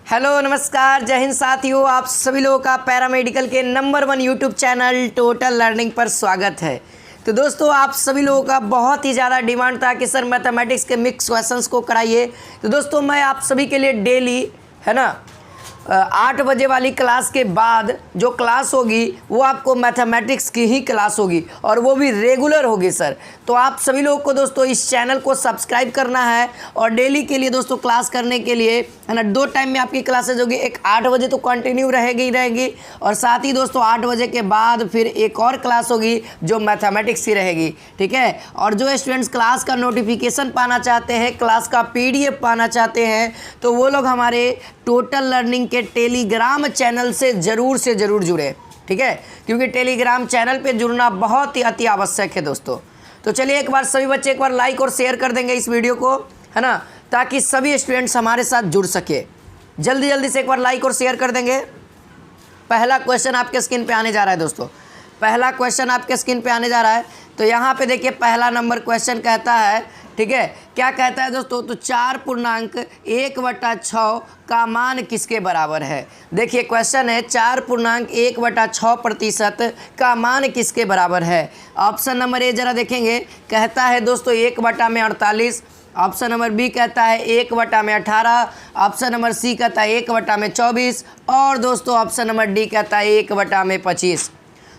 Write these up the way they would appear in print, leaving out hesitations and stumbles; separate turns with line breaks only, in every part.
Hello नमस्कार जय हिंद साथियों, आप सभी लोगों का पैरामेडिकल के number 1 YouTube channel total learning पर स्वागत है। तो दोस्तों, आप सभी लोगों का बहुत ही ज़्यादा डिमांड था कि सर मैथमेटिक्स के मिक्स क्वेश्चंस को कराइए। तो दोस्तों, मैं आप सभी के लिए डेली है ना 8 बजे वाली क्लास के बाद जो क्लास होगी वो आपको मैथमेटिक्स की ही क्लास होगी और वो भी रेगुलर होगी सर। तो आप सभी लोगों को दोस्तों इस चैनल को सब्सक्राइब करना है और डेली के लिए दोस्तों क्लास करने के लिए है ना 2 टाइम में आपकी क्लासेज होगी। एक 8 बजे तो कंटिन्यू रहेगी ही रहेगी और साथ ही दोस्तों 8 बजे के बाद फिर एक और क्लास होगी जो मैथमेटिक्स की रहेगी, ठीक है। और जो स्टूडेंट्स क्लास का नोटिफिकेशन पाना चाहते हैं, क्लास का PDF पाना चाहते हैं, तो वो लोग हमारे टोटल लर्निंग के टेलीग्राम चैनल से ज़रूर जुड़े, ठीक है, क्योंकि टेलीग्राम चैनल पे जुड़ना बहुत ही अति आवश्यक है दोस्तों। तो चलिए एक बार सभी बच्चे एक बार लाइक और शेयर कर देंगे इस वीडियो को, है ना, ताकि सभी स्टूडेंट्स हमारे साथ जुड़ सके। जल्दी से एक बार लाइक और शेयर कर देंगे। पहला क्वेश्चन आपके स्क्रीन पे आने जा रहा है दोस्तों, पहला क्वेश्चन आपके स्क्रीन पे आने जा रहा है। तो यहाँ पे देखिए पहला नंबर क्वेश्चन कहता है, ठीक है, क्या कहता है दोस्तों, तो 4.1/6 का मान किसके बराबर है। देखिए क्वेश्चन है 4.1/6% का मान किसके बराबर है। ऑप्शन नंबर ए जरा देखेंगे, कहता है दोस्तों 1/48। ऑप्शन नंबर बी कहता है 1/18। ऑप्शन नंबर सी कहता है 1/24 और दोस्तों ऑप्शन नंबर डी कहता है 1/25।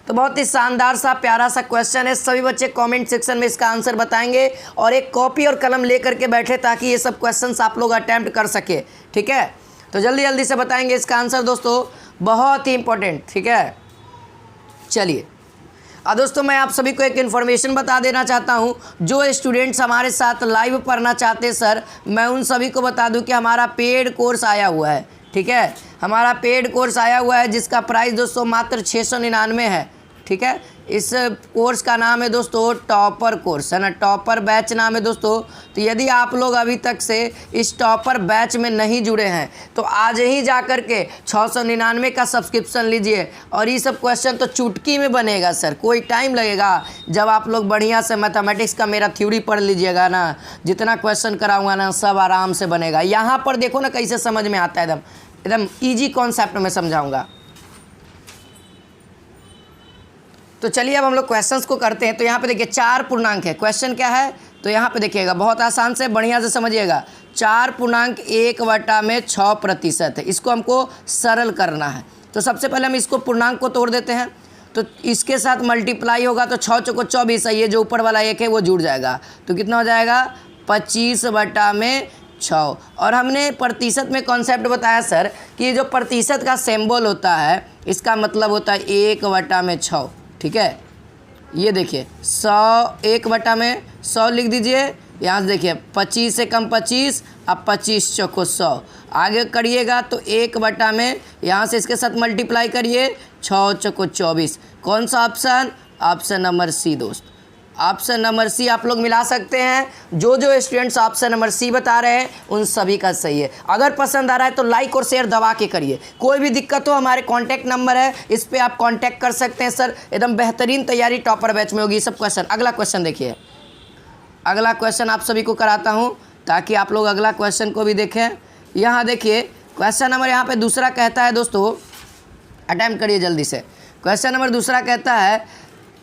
तो बहुत ही शानदार सा प्यारा सा क्वेश्चन है। सभी बच्चे कमेंट सेक्शन में इसका आंसर बताएंगे और एक कॉपी और कलम लेकर के बैठे ताकि ये सब क्वेश्चंस आप लोग अटैम्प्ट कर सके, ठीक है। तो जल्दी से बताएंगे इसका आंसर दोस्तों, बहुत ही इंपॉर्टेंट, ठीक है। चलिए दोस्तों, मैं आप सभी को एक इन्फॉर्मेशन बता देना चाहता हूं। जो स्टूडेंट्स हमारे साथ लाइव पढ़ना चाहते हैं सर, मैं उन सभी को बता दूं कि हमारा पेड कोर्स आया हुआ है, ठीक है। हमारा पेड कोर्स आया हुआ है जिसका प्राइस दोस्तों मात्र 699 है, ठीक है। इस कोर्स का नाम है दोस्तों टॉपर कोर्स, है ना, टॉपर बैच नाम है दोस्तों। तो यदि आप लोग अभी तक से इस टॉपर बैच में नहीं जुड़े हैं तो आज ही जा कर के 699 का सब्सक्रिप्शन लीजिए और ये सब क्वेश्चन तो चुटकी में बनेगा सर, कोई टाइम लगेगा। जब आप लोग बढ़िया से मैथमेटिक्स का मेरा थ्योरी पढ़ लीजिएगा ना, जितना क्वेश्चन कराऊंगा ना सब आराम से बनेगा। यहाँ पर देखो ना कैसे समझ में आता है, एकदम ईजी कॉन्सेप्ट में समझाऊँगा। तो चलिए अब हम लोग क्वेश्चंस को करते हैं। तो यहाँ पे देखिए 4 पूर्णांक है, क्वेश्चन क्या है तो यहाँ पे देखिएगा, बहुत आसान से बढ़िया से समझिएगा। 4.1/6% है, इसको हमको सरल करना है। तो सबसे पहले हम इसको पूर्णांक को तोड़ देते हैं। तो इसके साथ मल्टीप्लाई होगा तो 6 चौको 24 है, ये जो ऊपर वाला 1 है वो जुड़ जाएगा। तो कितना हो जाएगा 25/6। और हमने प्रतिशत में कॉन्सेप्ट बताया सर कि जो प्रतिशत का सिंबल होता है इसका मतलब होता है 1/6, ठीक है। ये देखिए 100, 1/100 लिख दीजिए। यहाँ से देखिए 25 से कम 25, अब 25 चौको 100 आगे करिएगा तो 1/, यहाँ से इसके साथ मल्टीप्लाई करिए 6 चौको 24। कौन सा ऑप्शन, ऑप्शन नंबर सी दोस्त, ऑप्शन नंबर सी आप लोग मिला सकते हैं। जो स्टूडेंट्स ऑप्शन नंबर सी बता रहे हैं उन सभी का सही है। अगर पसंद आ रहा है तो लाइक और शेयर दबा के करिए। कोई भी दिक्कत हो हमारे कांटेक्ट नंबर है, इस पे आप कांटेक्ट कर सकते हैं सर। एकदम बेहतरीन तैयारी टॉपर बैच में होगी सब क्वेश्चन। अगला क्वेश्चन देखिए, अगला क्वेश्चन आप सभी को कराता हूँ ताकि आप लोग अगला क्वेश्चन को भी देखें। यहाँ देखिए क्वेश्चन नंबर यहाँ पर दूसरा कहता है दोस्तों, अटैम्प्ट करिए जल्दी से। क्वेश्चन नंबर दूसरा कहता है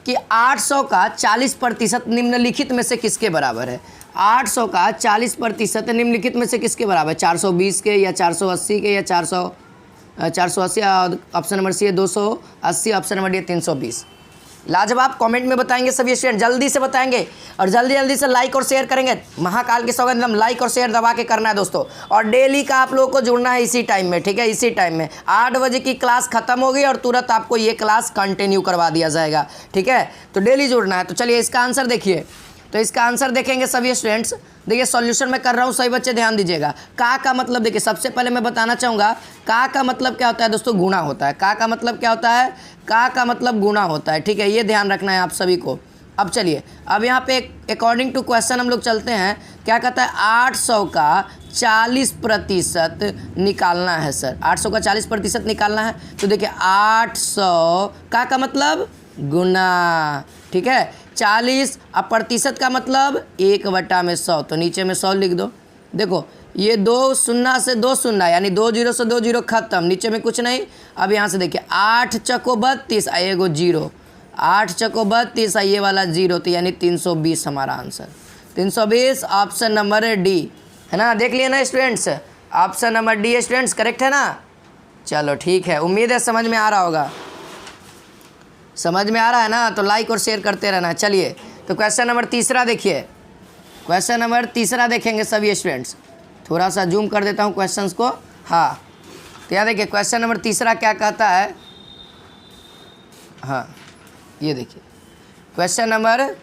कि 800 का 40% निम्नलिखित में से किसके बराबर है। 800 का 40% निम्नलिखित में से किसके बराबर है, 420 के या 480 के या 480। ऑप्शन नंबर सी है 280, ऑप्शन नंबर डी 320। लाजवाब कमेंट में बताएंगे सभी स्टूडेंट, जल्दी से बताएंगे और जल्दी से लाइक और शेयर करेंगे। महाकाल के सौगंध, एकदम लाइक और शेयर दबा के करना है दोस्तों। और डेली का आप लोगों को जुड़ना है इसी टाइम में, ठीक है, इसी टाइम में 8 बजे की क्लास खत्म होगी और तुरंत आपको ये क्लास कंटिन्यू करवा दिया जाएगा, ठीक है। तो डेली जुड़ना है। तो चलिए इसका आंसर देखिए। तो इसका आंसर देखेंगे सभी स्टूडेंट्स। देखिए सॉल्यूशन मैं कर रहा हूँ, सभी बच्चे ध्यान दीजिएगा। का मतलब देखिए, सबसे पहले मैं बताना चाहूँगा का मतलब क्या होता है दोस्तों, गुणा होता है। का मतलब क्या होता है, का मतलब गुणा होता है, ठीक है, ये ध्यान रखना है आप सभी को। अब चलिए अब यहाँ पे अकॉर्डिंग टू क्वेश्चन हम लोग चलते हैं। क्या कहता है 800 का 40% निकालना है सर, 800 का 40% निकालना है। तो देखिए 800 का मतलब गुना, ठीक है, 40 अब प्रतिशत का मतलब 1/100, तो नीचे में 100 लिख दो। देखो ये 2 शून्य से 2 शून्य यानी 2 जीरो से 2 जीरो खत्म, नीचे में कुछ नहीं। अब यहाँ से देखिए 8 चको 32 एगो जीरो, 8 चको 32 ये वाला जीरो, तो यानी 320 हमारा आंसर। 320 ऑप्शन नंबर डी है ना। देख लिए ना students, option number D students correct है ना। चलो ठीक है, उम्मीद है समझ में आ रहा होगा। समझ में आ रहा है ना, तो लाइक और शेयर करते रहना। चलिए तो क्वेश्चन नंबर तीसरा देखिए, क्वेश्चन नंबर तीसरा देखेंगे सभी स्टूडेंट्स। थोड़ा सा जूम कर देता हूँ क्वेश्चंस को। हाँ तो यहाँ देखिए क्वेश्चन नंबर तीसरा क्या कहता है। हाँ ये देखिए क्वेश्चन नंबर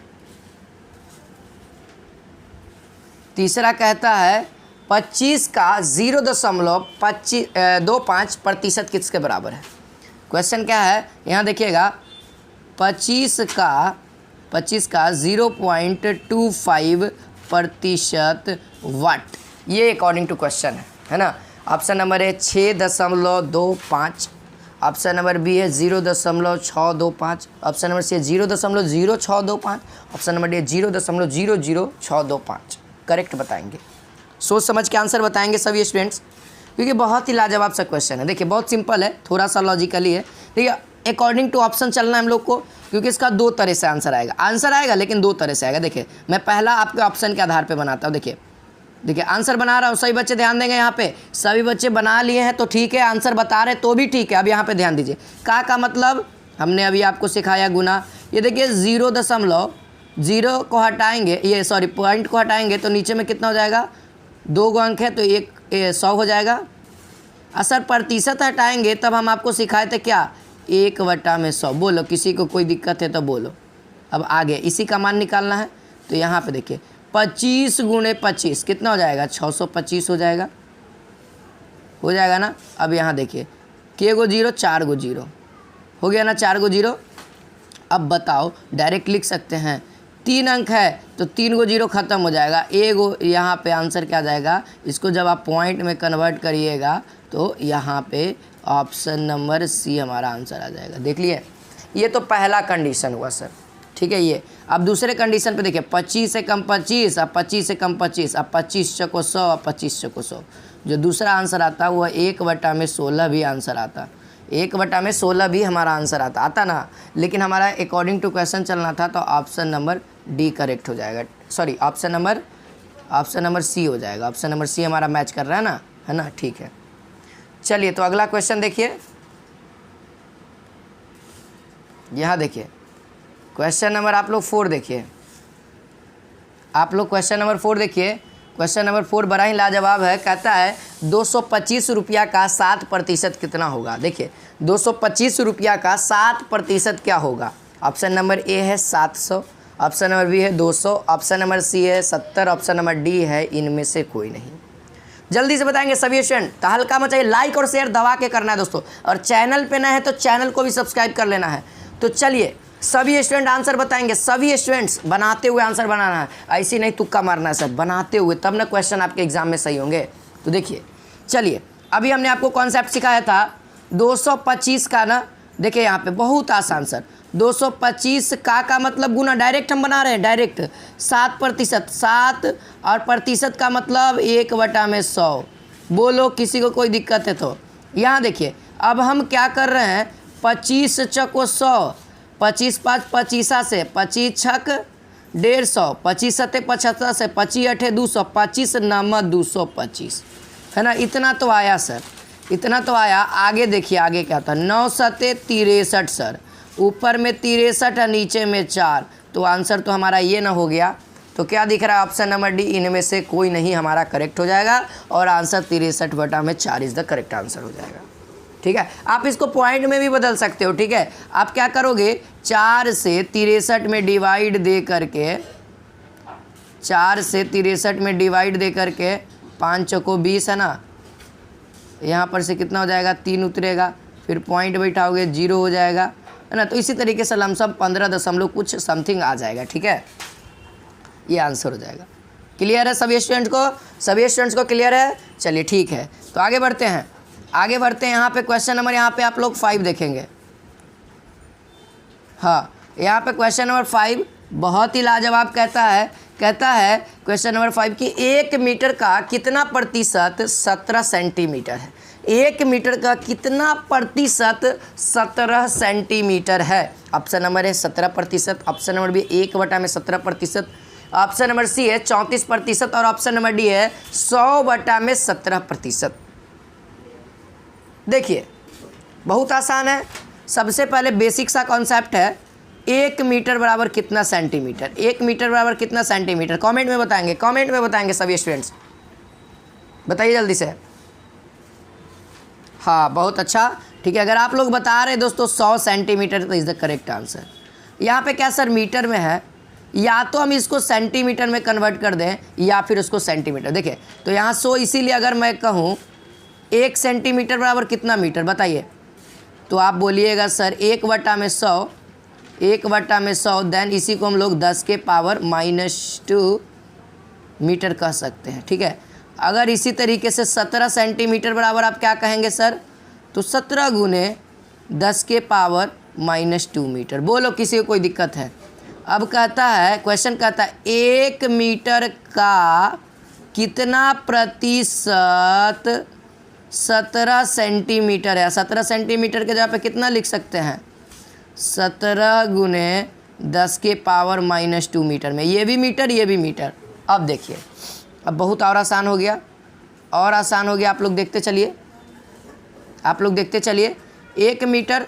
तीसरा कहता है 25 का 0.25% किसके बराबर है। क्वेश्चन क्या है यहाँ देखिएगा, 25 का 0.25% वाट, ये अकॉर्डिंग टू क्वेश्चन है ना। ऑप्शन नंबर है 6.25, ऑप्शन नंबर बी है 0.625, ऑप्शन नंबर सी है 0.0625, ऑप्शन नंबर डी है 0.00625। करेक्ट बताएंगे, सोच समझ के आंसर बताएंगे सभी स्टूडेंट्स, क्योंकि बहुत ही लाजवाब सा क्वेश्चन है। देखिए बहुत सिंपल है, थोड़ा सा लॉजिकली है। देखिए अकॉर्डिंग टू ऑप्शन चलना है हम लोग को, क्योंकि इसका 2 तरह से आंसर आएगा, लेकिन 2 तरह से आएगा। देखिए मैं पहला आपके ऑप्शन के आधार पे बनाता हूँ। देखिए आंसर बना रहा हूँ, सभी बच्चे ध्यान देंगे। यहाँ पे सभी बच्चे बना लिए हैं तो ठीक है, आंसर बता रहे तो भी ठीक है। अब यहाँ पे ध्यान दीजिए, का मतलब हमने अभी आपको सिखाया गुना। ये देखिए 0.0 को हटाएंगे, ये सॉरी पॉइंट को हटाएंगे तो नीचे में कितना हो जाएगा, 2 अंक है तो 100 हो जाएगा। असर प्रतिशत हटाएंगे तब हम आपको सिखाए थे क्या, 1/100। बोलो किसी को कोई दिक्कत है तो बोलो। अब आगे इसी का मान निकालना है, तो यहाँ पे देखिए 25 × 25 कितना हो जाएगा, 625 हो जाएगा ना। अब यहाँ देखिए के गो जीरो, 4 गो जीरो हो गया ना, 4 गो जीरो। अब बताओ डायरेक्ट लिख सकते हैं, 3 अंक है तो 3 गो जीरो ख़त्म हो जाएगा, एगो यहाँ पे आंसर क्या जाएगा। इसको जब आप पॉइंट में कन्वर्ट करिएगा तो यहाँ पे ऑप्शन नंबर सी हमारा आंसर आ जाएगा। देख लिए, ये तो पहला कंडीशन हुआ सर, ठीक है। ये अब दूसरे कंडीशन पे देखिए, 25 से कम 25, अब 25 से कम 25, अब 25 चको 100, अब 25 चको 100। जो दूसरा आंसर आता है वह 1/16 भी आंसर आता, 1/16 भी हमारा आंसर आता ना। लेकिन हमारा अकॉर्डिंग टू क्वेश्चन चलना था, तो ऑप्शन नंबर डी करेक्ट हो जाएगा। सॉरी ऑप्शन नंबर सी हो जाएगा। ऑप्शन नंबर सी हमारा मैच कर रहा है ना, ठीक है। चलिए तो अगला क्वेश्चन देखिए, यहाँ देखिए क्वेश्चन नंबर आप लोग 4 देखिए, क्वेश्चन नंबर 4 देखिए। क्वेश्चन नंबर 4 बड़ा ही लाजवाब है। कहता है 225 रुपया का 7% कितना होगा। देखिए 225 रुपया का 7% क्या होगा। ऑप्शन नंबर ए है 700, ऑप्शन नंबर बी है 200, ऑप्शन नंबर सी है 70, ऑप्शन नंबर डी है इनमें से कोई नहीं। जल्दी से बताएंगे सभी स्टूडेंट। तो हल्का मचाइए, लाइक और शेयर दबा के करना है दोस्तों, और चैनल पे नए है तो चैनल को भी सब्सक्राइब कर लेना है। तो चलिए सभी स्टूडेंट आंसर बताएंगे, सभी स्टूडेंट्स बनाते हुए आंसर बनाना है, ऐसे नहीं तुक्का मारना है सर, बनाते हुए, तब ना क्वेश्चन आपके एग्जाम में सही होंगे। तो देखिए चलिए, अभी हमने आपको कॉन्सेप्ट सिखाया था 225 का ना। देखिए यहाँ पे बहुत आसान सर, 225 का मतलब गुना, डायरेक्ट हम बना रहे हैं, डायरेक्ट 7%, 7 और प्रतिशत का मतलब 1/100। बोलो किसी को कोई दिक्कत है तो। यहाँ देखिए अब हम क्या कर रहे हैं, 25 चको 100, 25 5 25 से, 25 छक 150, 25 7 75 से, 25 8 200, 25 9 225 है ना। इतना तो आया सर, इतना तो आया। आगे देखिए आगे क्या था, 9 7 63 सर, ऊपर में 63 और नीचे में 4, तो आंसर तो हमारा ये ना हो गया। तो क्या दिख रहा है, ऑप्शन नंबर डी इनमें से कोई नहीं हमारा करेक्ट हो जाएगा, और answer 63/4 is the correct answer हो जाएगा। ठीक है, आप इसको पॉइंट में भी बदल सकते हो। ठीक है, आप क्या करोगे, 4 से 63 में डिवाइड दे करके, 4 से 63 में डिवाइड दे करके, 5 चौको 20 है ना, यहाँ पर से कितना हो जाएगा, 3 उतरेगा, फिर पॉइंट बैठाओगे 0 हो जाएगा, है ना। तो इसी तरीके से लमसम 15 दशमलव कुछ समथिंग आ जाएगा। ठीक है, ये आंसर हो जाएगा। क्लियर है सभी स्टूडेंट्स को, सभी स्टूडेंट्स को क्लियर है। चलिए ठीक है, तो आगे बढ़ते हैं, आगे बढ़ते हैं। यहाँ पे क्वेश्चन नंबर, यहाँ पे आप लोग 5 देखेंगे। हाँ, यहाँ पे क्वेश्चन नंबर 5 बहुत ही लाजवाब कहता है कहता है क्वेश्चन नंबर 5 कि 1 मीटर का कितना प्रतिशत 17 सेंटीमीटर है। 1 मीटर का कितना प्रतिशत 17 सेंटीमीटर है। ऑप्शन नंबर है 17%, option number B 1/17%, option number C है 34% और ऑप्शन नंबर डी है 100/17%। देखिए बहुत आसान है। सबसे पहले बेसिक सा कॉन्सेप्ट है 1 मीटर बराबर कितना सेंटीमीटर। 1 मीटर बराबर कितना सेंटीमीटर कमेंट में बताएंगे, कमेंट में बताएंगे सभी स्टूडेंट्स, बताइए जल्दी से। हाँ बहुत अच्छा, ठीक है। अगर आप लोग बता रहे दोस्तों 100 सेंटीमीटर तो इज़ द करेक्ट आंसर। यहाँ पे क्या सर मीटर में है, या तो हम इसको सेंटीमीटर में कन्वर्ट कर दें या फिर उसको सेंटीमीटर। देखिए तो यहाँ 100 इसीलिए अगर मैं कहूँ 1 सेंटीमीटर बराबर कितना मीटर बताइए, तो आप बोलिएगा सर 1/100, 1/100 देन इसी को हम लोग 10 के पावर -2 मीटर कह सकते हैं, ठीक है। अगर इसी तरीके से 17 सेंटीमीटर बराबर आप क्या कहेंगे सर, तो 17 गुने 10 के पावर -2 मीटर। बोलो किसी को कोई दिक्कत है। अब कहता है क्वेश्चन कहता है 1 मीटर का कितना प्रतिशत 17 सेंटीमीटर है। 17 सेंटीमीटर के जगह पे कितना लिख सकते हैं, 17 गुने 10 के पावर -2 मीटर में, ये भी मीटर ये भी मीटर। अब देखिए अब बहुत और आसान हो गया, और आसान हो गया। आप लोग देखते चलिए, आप लोग देखते चलिए। 1 मीटर,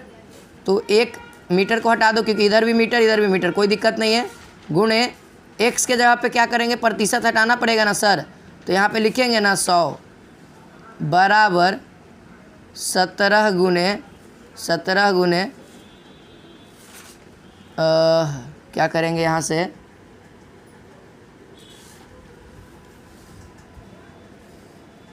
तो 1 मीटर को हटा दो क्योंकि इधर भी मीटर, कोई दिक्कत नहीं है। गुणे x के जगह पे क्या करेंगे, प्रतिशत हटाना पड़ेगा ना सर, तो यहाँ पे लिखेंगे ना 100 बराबर 17 गुने क्या करेंगे यहाँ से,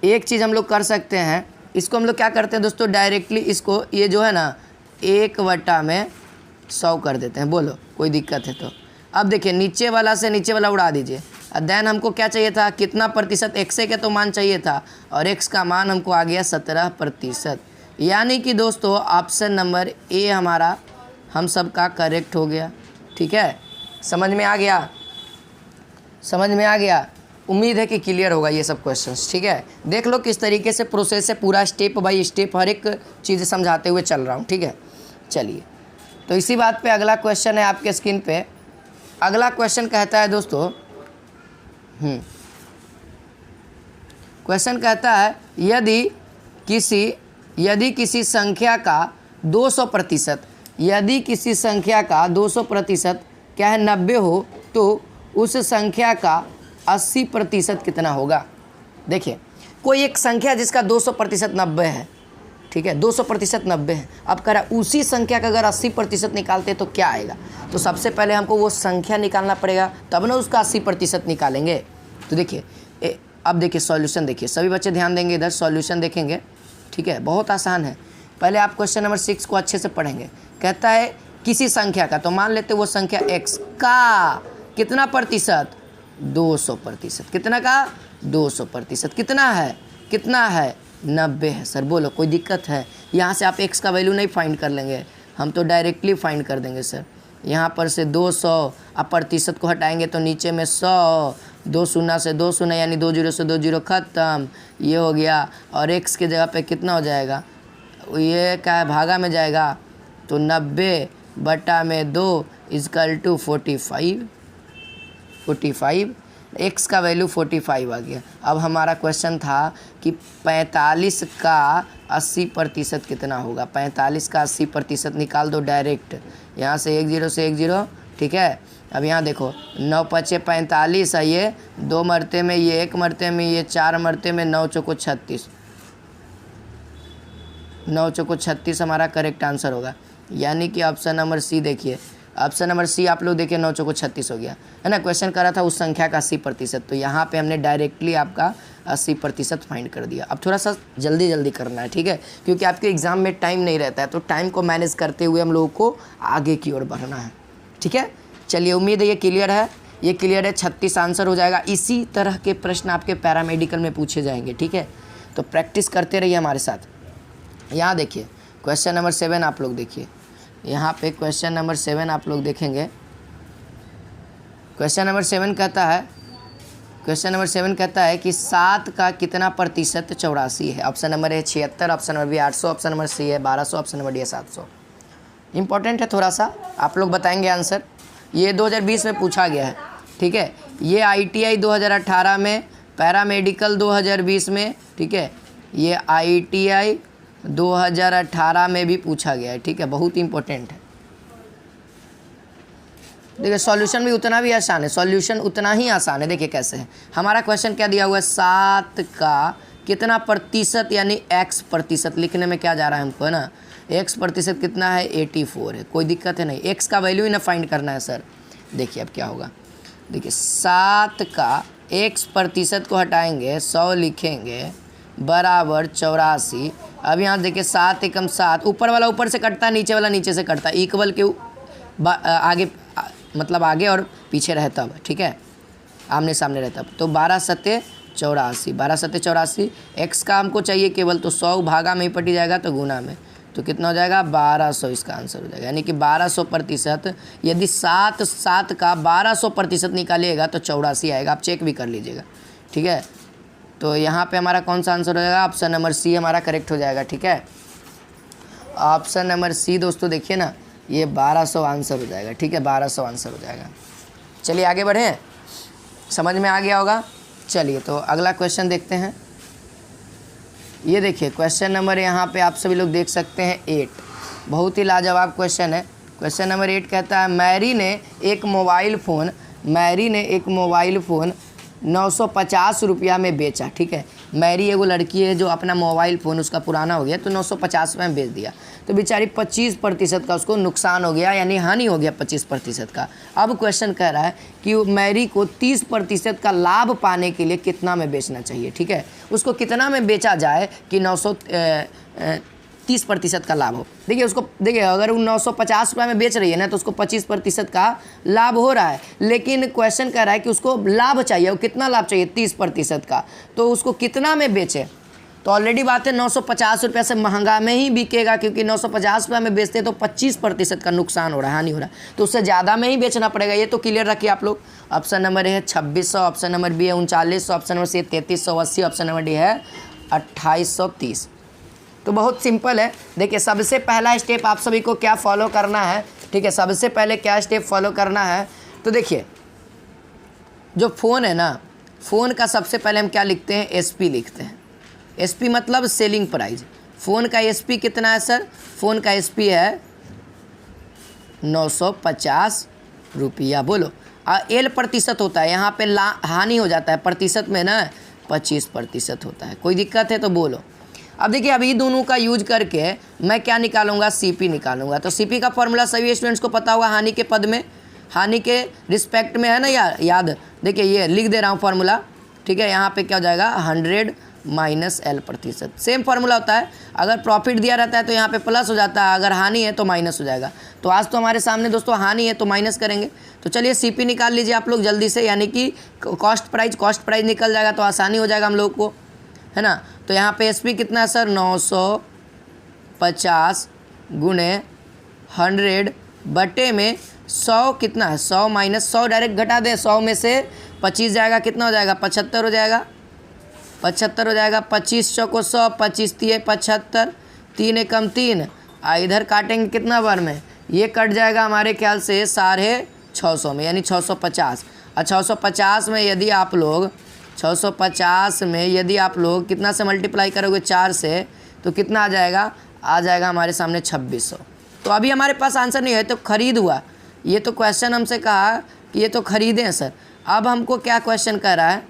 एक चीज़ हम लोग कर सकते हैं, इसको हम लोग क्या करते हैं दोस्तों, डायरेक्टली इसको ये जो है ना 1/100 कर देते हैं। बोलो कोई दिक्कत है तो। अब देखिए नीचे वाला से नीचे वाला उड़ा दीजिए। देन हमको क्या चाहिए था, कितना प्रतिशत, x का तो मान चाहिए था और x का मान हमको आ गया 17%। यानी कि दोस्तों ऑप्शन नंबर ए हमारा हम सब का करेक्ट हो गया, ठीक है। समझ में आ गया, समझ में आ गया। उम्मीद है कि क्लियर होगा ये सब क्वेश्चंस, ठीक है। देख लो किस तरीके से प्रोसेस है, पूरा स्टेप बाय स्टेप हर एक चीज़ समझाते हुए चल रहा हूँ, ठीक है। चलिए तो इसी बात पे अगला क्वेश्चन है आपके स्क्रीन पे। अगला क्वेश्चन कहता है दोस्तों, क्वेश्चन कहता है यदि किसी संख्या का 200%, यदि किसी संख्या का 200% क्या है 90 हो, तो उस संख्या का 80% कितना होगा। देखिए कोई एक संख्या जिसका 200% 90 है, ठीक है, 200% 90 है। अब कह रहा है उसी संख्या का अगर 80% निकालते तो क्या आएगा। तो सबसे पहले हमको वो संख्या निकालना पड़ेगा, तब ना उसका 80% निकालेंगे। तो देखिए अब देखिए सॉल्यूशन देखिए, सभी बच्चे ध्यान देंगे, इधर सॉल्यूशन देखेंगे, ठीक है। बहुत आसान है। पहले आप क्वेश्चन नंबर 6 को अच्छे से पढ़ेंगे। कहता है किसी संख्या का, तो मान लेते वो संख्या x का कितना प्रतिशत, 200%। कितना का, 200%। कितना है 90 है सर। बोलो कोई दिक्कत है। यहाँ से आप x का वैल्यू नहीं फाइंड कर लेंगे, हम तो डायरेक्टली फाइंड कर देंगे सर। यहाँ पर से 200, अब प्रतिशत को हटाएंगे तो नीचे में 100, 2 शून्य से 2 शून्य यानी 2 जीरो से 2 जीरो ख़त्म, ये हो गया। और x के जगह पे कितना हो जाएगा, ये क्या है भागा में जाएगा, तो 90/2 इजकल टू 45। x का वैल्यू 45 आ गया। अब हमारा क्वेश्चन था कि 45 का 80% कितना होगा। 45 का 80% निकाल दो डायरेक्ट, यहाँ से 1 0 से 1 0, ठीक है। अब यहाँ देखो 9 5 45 है, ये 2 मरते में, ये 1 मरते में, ये 4 मरते में, 9 चौको 36, 9 चौको 36 हमारा करेक्ट आंसर होगा। यानी कि ऑप्शन नंबर सी देखिए, ऑप्शन नंबर सी आप लोग देखिए 9 चौको 36 हो गया, है ना। क्वेश्चन कर रहा था उस संख्या का 80%, तो यहाँ पे हमने डायरेक्टली आपका 80% फाइंड कर दिया। अब थोड़ा सा जल्दी करना है, ठीक है, क्योंकि आपके एग्ज़ाम में टाइम नहीं रहता है, तो टाइम को मैनेज करते हुए हम लोगों को आगे की ओर बढ़ना है, ठीक है। चलिए उम्मीद है ये क्लियर है, ये क्लियर है। 36 आंसर हो जाएगा। इसी तरह के प्रश्न आपके पैरामेडिकल में पूछे जाएंगे, ठीक है। तो प्रैक्टिस करते रहिए हमारे साथ। यहाँ देखिए क्वेश्चन नंबर 7 आप लोग देखिए, यहाँ पे क्वेश्चन नंबर 7 आप लोग देखेंगे। क्वेश्चन नंबर 7 कहता है, क्वेश्चन नंबर 7 कहता है कि 7 का कितना प्रतिशत 84 है। Option number A 76, option number B 800, option number C है 1200, ऑप्शन नंबर डी है 700। इंपॉर्टेंट है थोड़ा सा, आप लोग बताएंगे आंसर। ये 2020 में पूछा गया है, ठीक है। ये ITI 2018 में, पैरामेडिकल 2020 में, ठीक है। ये ITI 2018 में भी पूछा गया है, ठीक है। बहुत इंपॉर्टेंट है। देखिए सॉल्यूशन भी उतना भी आसान है, सॉल्यूशन उतना ही आसान है। देखिए कैसे है, हमारा क्वेश्चन क्या दिया हुआ है, 7 का कितना प्रतिशत यानी x प्रतिशत लिखने में क्या जा रहा है हमको, है ना। x प्रतिशत कितना है, 84 है। कोई दिक्कत है नहीं, x का वैल्यू ही ना फाइंड करना है सर। देखिए अब क्या होगा, देखिए 7 का x प्रतिशत को हटाएंगे, 100 लिखेंगे बराबर 84। अब यहाँ देखिए 7 एकम 7, ऊपर वाला ऊपर से कटता है, नीचे वाला नीचे से कटता है, इक्वल के आगे मतलब आगे और पीछे रहता है, ठीक है, आमने सामने रहता है। तो 12 सत्ते 84, 12 सत्ते 84। एक्स का हमको चाहिए केवल, तो 100 भागा में ही पटी जाएगा तो गुना में, तो कितना हो जाएगा 1200 इसका आंसर हो जाएगा। यानी कि 1200 प्रतिशत, यदि 7 का 1200 प्रतिशत निकालिएगा तो 84 आएगा। आप चेक भी कर लीजिएगा, ठीक है। तो यहाँ पे हमारा कौन सा आंसर हो जाएगा, ऑप्शन नंबर सी हमारा करेक्ट हो जाएगा, ठीक है। ऑप्शन नंबर सी दोस्तों देखिए ना, ये 1200 आंसर हो जाएगा, ठीक है, 1200 आंसर हो जाएगा। चलिए आगे बढ़ें, समझ में आ गया होगा। चलिए तो अगला क्वेश्चन देखते हैं। ये देखिए क्वेश्चन नंबर यहाँ पे आप सभी लोग देख सकते हैं 8, बहुत ही लाजवाब क्वेश्चन है। क्वेश्चन नंबर 8 कहता है मैरी ने एक मोबाइल फ़ोन 950 रुपया में बेचा, ठीक है। मैरी एगो लड़की है जो अपना मोबाइल फ़ोन उसका पुराना हो गया तो 950 में बेच दिया, तो बेचारी 25% का उसको नुकसान हो गया, यानी हानि हो गया 25% का। अब क्वेश्चन कह रहा है कि मैरी को 30% का लाभ पाने के लिए कितना में बेचना चाहिए, ठीक है। उसको कितना में बेचा जाए कि 30% का लाभ हो। देखिए उसको, देखिए अगर वो 950 रुपये में बेच रही है ना, तो उसको 25% का लाभ हो रहा है, लेकिन क्वेश्चन कह रहा है कि उसको लाभ चाहिए, वो कितना लाभ चाहिए 30% का, तो उसको कितना में बेचे। तो ऑलरेडी बात है 950 रुपये से महंगा में ही बिकेगा, क्योंकि 950 रुपये में बेचते तो 25% का नुकसान हो रहा है, हानि हो रहा है, तो उससे ज़्यादा में ही बेचना पड़ेगा। ये तो क्लियर रखिए आप लोग। ऑप्शन नंबर ए है 2600, ऑप्शन नंबर बी है 3900, ऑप्शन नंबर सी है 3380, ऑप्शन नंबर डी है 2830। तो बहुत सिंपल है। देखिए सबसे पहला स्टेप आप सभी को क्या फॉलो करना है, ठीक है, सबसे पहले क्या स्टेप फॉलो करना है, तो देखिए जो फ़ोन है ना, फ़ोन का सबसे पहले हम क्या लिखते हैं, SP लिखते हैं। SP मतलब सेलिंग प्राइस। फ़ोन का SP कितना है सर, फ़ोन का SP है 950 रुपया। बोलो L प्रतिशत होता है, यहाँ पे हानि हो जाता है, प्रतिशत में ना 25% होता है। कोई दिक्कत है तो बोलो। अब देखिए अभी दोनों का यूज करके मैं क्या निकालूंगा, CP निकालूंगा। तो CP का फॉर्मूला सभी स्टूडेंट्स को पता होगा, हानि के पद में, हानि के रिस्पेक्ट में, है ना याद। देखिए ये लिख दे रहा हूँ फार्मूला, ठीक है। यहाँ पे क्या हो जाएगा 100 माइनस L प्रतिशत, सेम फार्मूला होता है। अगर प्रॉफिट दिया रहता है तो यहाँ पे प्लस हो जाता है, अगर हानि है तो माइनस हो जाएगा। तो आज तो हमारे सामने दोस्तों हानि है तो माइनस करेंगे। तो चलिए CP निकाल लीजिए आप लोग जल्दी से, यानी कि कॉस्ट प्राइस निकल जाएगा तो आसानी हो जाएगा हम लोग को, है ना। तो यहाँ पे SP कितना है सर 950 गुणे 100 बटे में 100 कितना है, 100 माइनस 100 डायरेक्ट घटा दें, 100 में से 25 जाएगा, कितना हो जाएगा 75 हो जाएगा, 75 हो जाएगा। 25 चौको 100, 25 तिये 75, 3 एकम 3, इधर काटेंगे कितना बार में, ये कट जाएगा हमारे ख्याल से 650 में, यानी 650। और 650 में यदि आप लोग 650 में यदि आप लोग कितना से मल्टीप्लाई करोगे 4 से, तो कितना आ जाएगा हमारे सामने 2600। तो अभी हमारे पास आंसर नहीं है, तो खरीद हुआ। ये तो क्वेश्चन हमसे कहा कि ये तो खरीदे हैं सर। अब हमको क्या क्वेश्चन कर रहा है,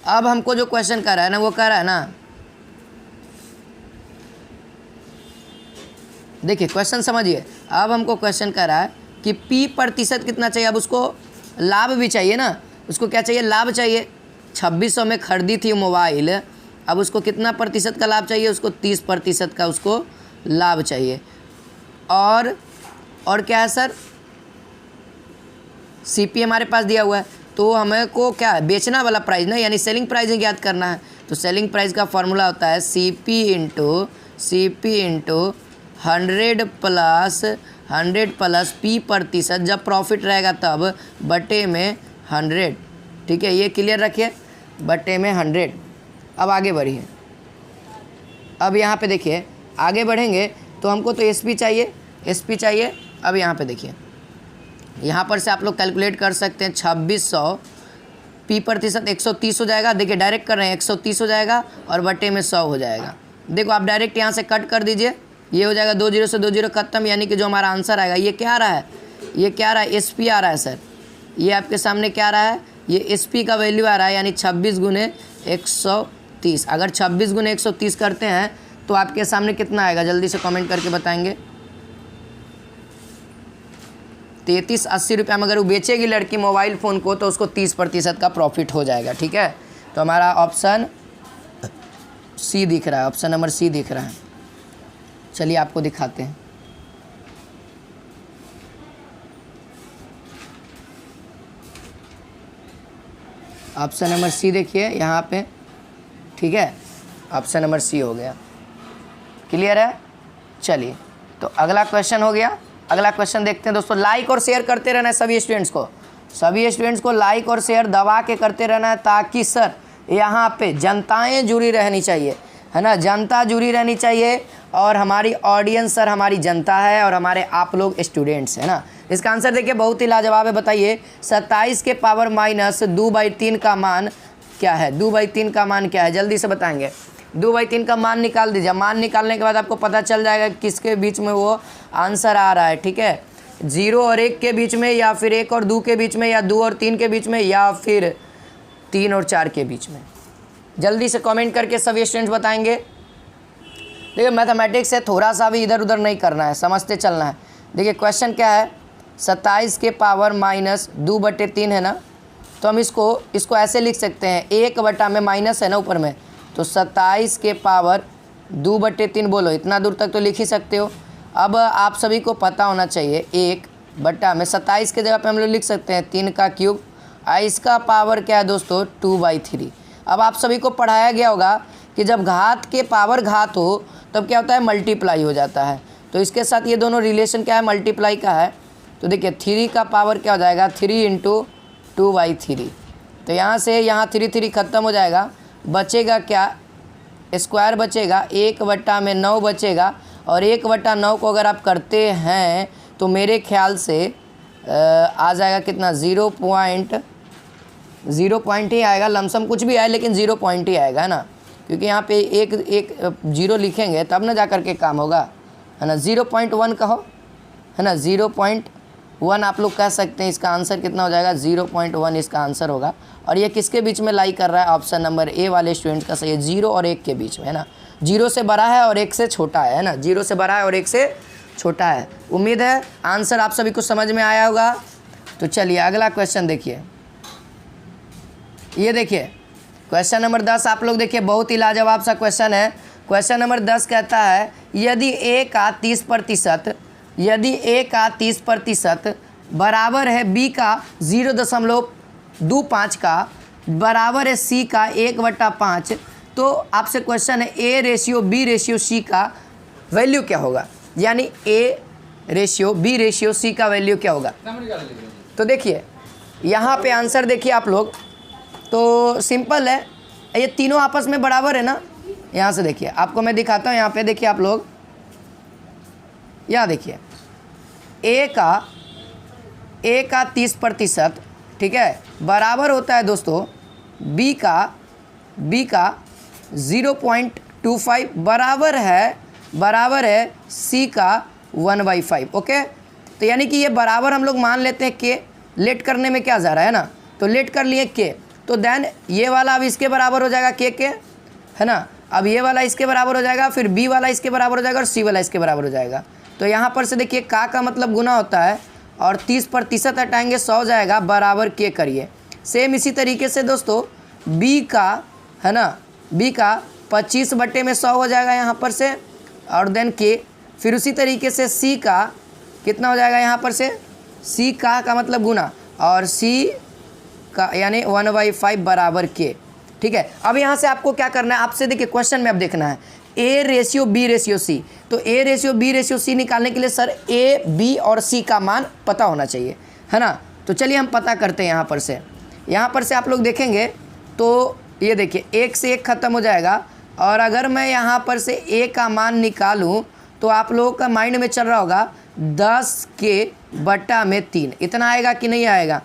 अब हमको जो क्वेश्चन कर रहा है ना, वो कह रहा है ना, देखिए क्वेश्चन समझिए। अब हमको क्वेश्चन कर रहा है कि P% कितना चाहिए। अब उसको लाभ भी चाहिए ना, उसको क्या चाहिए, लाभ चाहिए। 2600 में खरीदी थी मोबाइल, अब उसको कितना प्रतिशत का लाभ चाहिए, उसको 30% का उसको लाभ चाहिए। और क्या है सर, CP हमारे पास दिया हुआ है, तो हमें को क्या है, बेचना वाला प्राइस ना, यानी सेलिंग प्राइस याद करना है। तो सेलिंग प्राइस का फॉर्मूला होता है CP into 100 plus 100 plus P प्रतिशत, जब प्रॉफिट रहेगा तब, बटे में 100। ठीक है, ये क्लियर रखिए, बटे में 100। अब आगे बढ़िए। अब यहाँ पे देखिए, आगे बढ़ेंगे तो हमको तो SP चाहिए, SP चाहिए। अब यहाँ पे देखिए, यहाँ पर से आप लोग कैलकुलेट कर सकते हैं। 2600 P प्रतिशत 130 हो जाएगा। देखिए डायरेक्ट कर रहे हैं, 130 हो जाएगा और बटे में 100 हो जाएगा। देखो आप डायरेक्ट यहाँ से कट कर दीजिए, ये हो जाएगा 2 0 से 2 0 खत्म। यानी कि जो हमारा आंसर आएगा, ये क्या आ रहा है, ये क्या आ रहा है, SP आ रहा है सर। ये आपके सामने क्या आ रहा है, ये SP का वैल्यू आ रहा है, यानी 26 गुने 130। अगर 26 गुने 130 करते हैं तो आपके सामने कितना आएगा, जल्दी से कमेंट करके बताएंगे। 3380 रुपये में अगर वो बेचेगी लड़की मोबाइल फ़ोन को, तो उसको 30% का प्रॉफिट हो जाएगा। ठीक है, तो हमारा ऑप्शन C दिख रहा है, ऑप्शन नंबर C दिख रहा है। चलिए आपको दिखाते हैं। ऑप्शन नंबर C देखिए यहाँ पे। ठीक है, ऑप्शन नंबर C हो गया। क्लियर है। चलिए तो अगला क्वेश्चन हो गया। अगला क्वेश्चन देखते हैं दोस्तों। लाइक और शेयर करते रहना है सभी स्टूडेंट्स को लाइक और शेयर दबा के करते रहना है, ताकि सर यहाँ पे जनताएं जुड़ी रहनी चाहिए, है ना, जनता जुड़ी रहनी चाहिए। और हमारी ऑडियंस सर हमारी जनता है और हमारे आप लोग स्टूडेंट्स है ना। इसका आंसर देखिए बहुत ही लाजवाब है। बताइए 27 के पावर माइनस 2/3 का मान क्या है। 2/3 का मान क्या है, जल्दी से बताएंगे। 2/3 का मान निकाल दीजिए। मान निकालने के बाद आपको पता चल जाएगा किसके बीच में वो आंसर आ रहा है। ठीक है, 0 और 1 के बीच में, या फिर 1 और 2 के बीच में, या 2 और 3 के बीच में, या फिर 3 और 4 के बीच में। जल्दी से कमेंट करके सभी स्टूडेंट्स बताएंगे। देखिए मैथमेटिक्स से थोड़ा सा भी इधर उधर नहीं करना है, समझते चलना है। देखिए क्वेश्चन क्या है, 27 के पावर माइनस 2/3 है ना, तो हम इसको ऐसे लिख सकते हैं, 1 बटा में माइनस है ना ऊपर में, तो 27 के पावर 2/3 बोलो, इतना दूर तक तो लिख ही सकते हो। अब आप सभी को पता होना चाहिए 1 बटा में 27 के जगह पे हम लोग लिख सकते हैं 3 का क्यूब, इसका पावर क्या है दोस्तों 2/3। अब आप सभी को पढ़ाया गया होगा कि जब घात के पावर घात हो तब क्या होता है, मल्टीप्लाई हो जाता है। तो इसके साथ ये दोनों रिलेशन क्या है, मल्टीप्लाई का है। तो देखिए 3 का पावर क्या हो जाएगा, 3 × 2/3। तो यहाँ से यहाँ 3 ख़त्म हो जाएगा, बचेगा क्या, स्क्वायर बचेगा, 1 बटा में 9 बचेगा। और 1 बटा 9 को अगर आप करते हैं तो मेरे ख्याल से आ जाएगा कितना, 0 पॉइंट ही आएगा, लमसम कुछ भी आए लेकिन 0 पॉइंट ही आएगा, है ना, क्योंकि यहाँ पे एक 0 लिखेंगे तब ना जा कर के काम होगा, है ना। 0.1 कहो, है ना, 0.1 आप लोग कह सकते हैं। इसका आंसर कितना हो जाएगा, 0.1 इसका आंसर होगा। और ये किसके बीच में लाई कर रहा है, ऑप्शन नंबर A वाले स्टूडेंट्स का सही है, 0 और 1 के बीच में, है ना। 0 से बड़ा है और 1 से छोटा है ना, 0 से बड़ा है और 1 से छोटा है। उम्मीद है आंसर आप सभी को समझ में आया होगा। तो चलिए अगला क्वेश्चन देखिए। ये देखिए क्वेश्चन नंबर 10 आप लोग देखिए, बहुत ही लाजवाब सा क्वेश्चन है। क्वेश्चन नंबर 10 कहता है, यदि A का 30% बराबर है B का 0.25 का, बराबर है C का 1/5, तो आपसे क्वेश्चन है A ratio B ratio C का वैल्यू क्या होगा, यानी A ratio B ratio C का वैल्यू क्या होगा। तो देखिए यहाँ पे आंसर देखिए आप लोग, तो सिंपल है, ये तीनों आपस में बराबर है ना। यहाँ से देखिए आपको मैं दिखाता हूँ, यहाँ पे देखिए आप लोग, यहाँ देखिए A का 30%, ठीक है, बराबर होता है दोस्तों B का 0.25, बराबर है C का 1/5। ओके, तो यानी कि ये बराबर हम लोग मान लेते हैं के, लेट करने में क्या जा रहा है ना, तो लेट कर लिए के, तो देन ये वाला अब इसके बराबर हो जाएगा के, है ना। अब ये वाला इसके बराबर हो जाएगा, फिर B वाला इसके बराबर हो जाएगा और C वाला इसके बराबर हो जाएगा। तो यहाँ पर से देखिए का मतलब गुना होता है, और 30% हटाएंगे 100 हो जाएगा, बराबर के करिए। सेम इसी तरीके से दोस्तों B का, है ना, B का 25/100 हो जाएगा यहाँ पर से, और देन के, फिर उसी तरीके से C का कितना हो जाएगा यहाँ पर से, C का मतलब गुना, और C का यानी 1/5 बराबर के। ठीक है। अब यहाँ से आपको क्या करना है, आपसे देखिए क्वेश्चन में अब देखना है A ratio B ratio C। तो A ratio B ratio C निकालने के लिए सर A, B और C का मान पता होना चाहिए, है ना। तो चलिए हम पता करते हैं। यहाँ पर से आप लोग देखेंगे तो ये देखिए 1 से 1 ख़त्म हो जाएगा, और अगर मैं यहाँ पर से A का मान निकालूँ तो आप लोगों का माइंड में चल रहा होगा 10/3 इतना आएगा कि नहीं आएगा।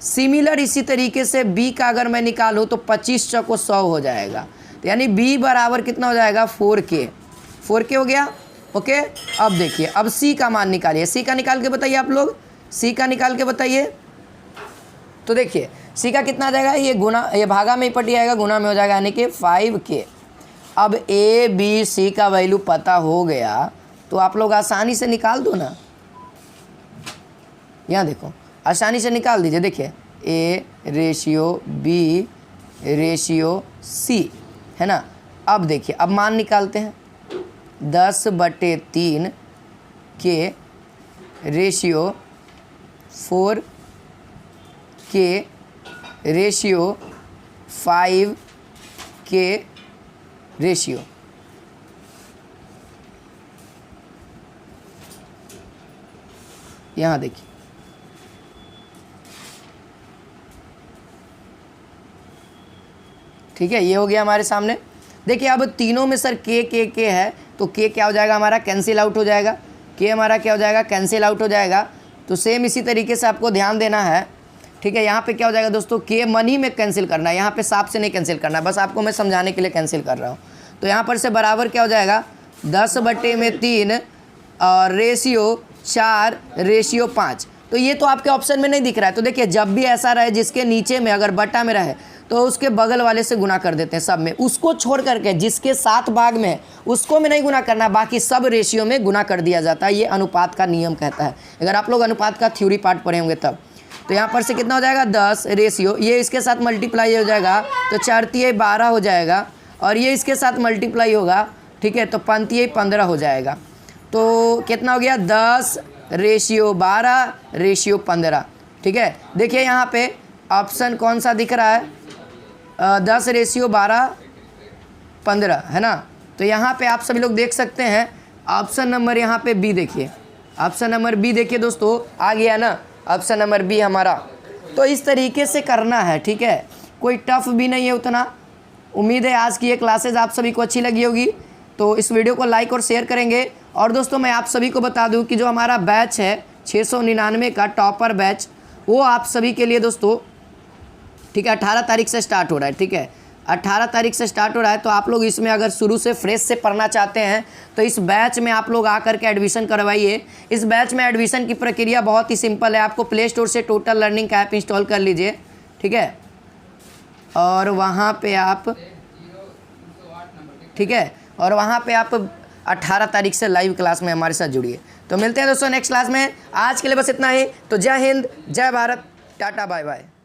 सिमिलर इसी तरीके से B का अगर मैं निकालूँ तो 25 चौको 100 हो जाएगा, तो यानी B बराबर कितना हो जाएगा 4K हो गया। ओके, अब देखिए अब C का मान निकालिए। C का निकाल के बताइए आप लोग, C का निकाल के बताइए। तो देखिए C का कितना आ जाएगा, ये भागा में ही पटी आएगा, गुना में हो जाएगा, यानी कि 5K। अब A B C का वैल्यू पता हो गया तो आप लोग आसानी से निकाल दो ना। यहाँ देखो आसानी से निकाल दीजिए। देखिए A ratio B ratio C, है ना। अब देखिए अब मान निकालते हैं 10/3 के ratio 4K ratio 5K ratio. यहाँ देखिए ठीक है, ये हो गया हमारे सामने। देखिए अब तीनों में सर K है, तो K क्या हो जाएगा हमारा, कैंसिल आउट हो जाएगा। K हमारा क्या हो जाएगा, कैंसिल आउट हो जाएगा। तो सेम इसी तरीके से आपको ध्यान देना है, ठीक है। यहाँ पे क्या हो जाएगा दोस्तों, K मनी में कैंसिल करना है, यहाँ पे सांप से नहीं कैंसिल करना है, बस आपको मैं समझाने के लिए कैंसिल कर रहा हूँ। तो यहाँ पर से बराबर क्या हो जाएगा 10/3 और रेशियो 4 रेशियो 5। तो ये तो आपके ऑप्शन में नहीं दिख रहा है। तो देखिए जब भी ऐसा रहे जिसके नीचे में अगर बटा में रहे तो उसके बगल वाले से गुना कर देते हैं सब में, उसको छोड़ करके जिसके 7 भाग में है उसको में नहीं गुना करना, बाकी सब रेशियो में गुना कर दिया जाता है। ये अनुपात का नियम कहता है, अगर आप लोग अनुपात का थ्योरी पार्ट पढ़े होंगे तब। तो यहाँ पर से कितना हो जाएगा 10 रेशियो, ये इसके साथ मल्टीप्लाई हो जाएगा तो 4×3 12 हो जाएगा, और ये इसके साथ मल्टीप्लाई होगा, ठीक है, तो 5×3 15 हो जाएगा। तो कितना हो गया 10 रेशियो 12 रेशियो 15, ठीक है। देखिए यहाँ पे ऑप्शन कौन सा दिख रहा है, 10 रेशियो 12 15, है ना। तो यहाँ पे आप सभी लोग देख सकते हैं ऑप्शन नंबर यहाँ पे बी देखिए, ऑप्शन नंबर बी देखिए दोस्तों, आ गया ना ऑप्शन नंबर बी हमारा। तो इस तरीके से करना है, ठीक है, कोई टफ भी नहीं है उतना। उम्मीद है आज की ये क्लासेज आप सभी को अच्छी लगी होगी, तो इस वीडियो को लाइक और शेयर करेंगे। और दोस्तों मैं आप सभी को बता दूं कि जो हमारा बैच है 699 का टॉपर बैच, वो आप सभी के लिए दोस्तों, ठीक है, 18 तारीख से स्टार्ट हो रहा है, ठीक है, 18 तारीख से स्टार्ट हो रहा है। तो आप लोग इसमें अगर शुरू से फ्रेश से पढ़ना चाहते हैं तो इस बैच में आप लोग आकर के एडमिशन करवाइए। इस बैच में एडमिशन की प्रक्रिया बहुत ही सिंपल है, आपको प्ले स्टोर से टोटल लर्निंग का ऐप इंस्टॉल कर लीजिए, ठीक है, और वहाँ पे आप, ठीक है, और वहाँ पे आप 18 तारीख से लाइव क्लास में हमारे साथ जुड़िए। तो मिलते हैं दोस्तों नेक्स्ट क्लास में। आज के लिए बस इतना ही। तो जय हिंद, जय भारत, टाटा बाय बाय।